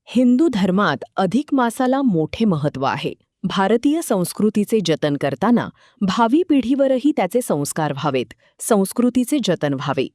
हिंदू धर्मात अधिक मासाला मोठे महत्त्व आहे. भारतीय संस्कृतीचे जतन करताना भावी पिढीवरही त्याचे संस्कार व्हावेत, संस्कृतीचे जतन व्हावे.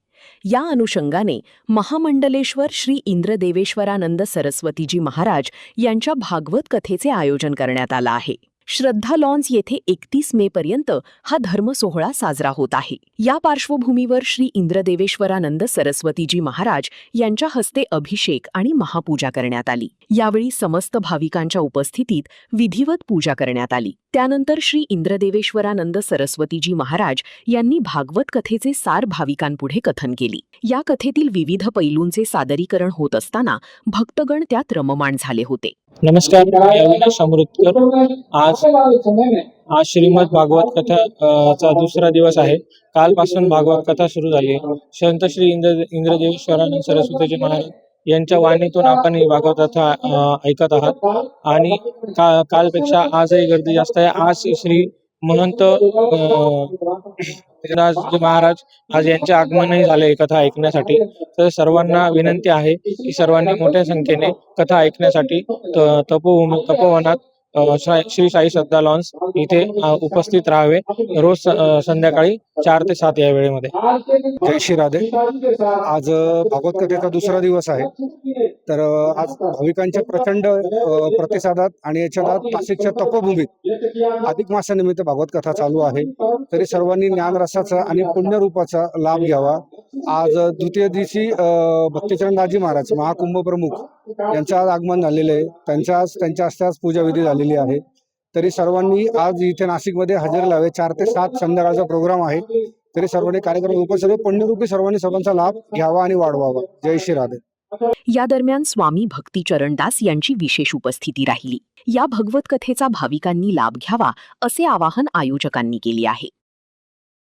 या अनुषंगाने महामंडलेश्वर श्री इंद्रदेवेश्वरानंद सरस्वतीजी महाराज यांच्या भागवत कथेचे आयोजन करण्यात आलं आहे. श्रद्धा लॉन्स येथे 31 मे पर्यंत हा धर्म सोहळा साजरा होत आहे. या पार्श्वभूमीवर श्री इंद्रदेवेश्वरानंद सरस्वतीजी महाराज यांच्या हस्ते अभिषेक आणि महापूजा करण्यात आली. यावेळी समस्त भाविकांच्या उपस्थितीत विधिवत पूजा करण्यात आली. त्यानंतर श्री इंद्रदेवेश्वरानंद सरस्वतीजी महाराज यांनी भागवत कथेचे सार भाविकांपुढे कथन केली. या कथेतील विविध पैलूंचे सादरीकरण होत असताना भक्तगण त्यात रममाण झाले होते. नमस्कार, मी अविनाश अमृतकर. आज श्रीमद भागवत कथा चा दुसरा दिवस आहे. कालपासून भागवत कथा सुरू झाली आहे. संत श्री इंद्रदेवेश्वरानंद सरस्वतीजी महाराज यांच्या वाणीतून आपण ही भागवत कथा ऐकत आहात. आणि कालपेक्षा आजही गर्दी जास्त आहे. आज श्री महंत जी महाराज आज यांचे आगमनही झाले कथा ऐकण्यासाठी. तर सर्वांना विनंती आहे की सर्वांनी मोठ्या संख्येने कथा ऐकण्यासाठी तपोवनात श्री साई श्रद्धा लॉन्स इथे उपस्थित राहावे. रोज संध्याकाळी 4 ते 7 या वेळेमध्ये. जय श्री राधे. आज भागवत कथेचा दुसरा दिवस आहे. तर आज भाविकांच्या प्रचंड प्रतिसादात आणि याच्यात नाशिकच्या तपोभूमीत अधिक मासानिमित्त भागवत कथा चालू आहे. तरी सर्वांनी ज्ञानरसाचा आणि पुण्यरूपाचा लाभ घ्यावा. आज द्वितीय दिवशी भक्तिचरणदासजी महाराज महाकुंभ प्रमुख यांचं आज आगमन झालेलं आहे. त्यांच्या हस्ते आज पूजाविधी झालेली आहे. तरी सर्वांनी आज इथे नाशिकमध्ये हजेरी लावे. 4 ते 7 संध्याकाळचा प्रोग्राम आहे. तरी सर्वांनी कार्यक्रम उपस्थित पुण्यरूपी सर्वांनी सर्वांचा लाभ घ्यावा आणि वाढवावा. जय श्री राधे. या दरम्यान स्वामी भक्तिचरणदास यांची विशेष उपस्थिती राहिली. या भगवत कथेचा भाविकांनी लाभ घ्यावा असे आवाहन आयोजकांनी केले आहे.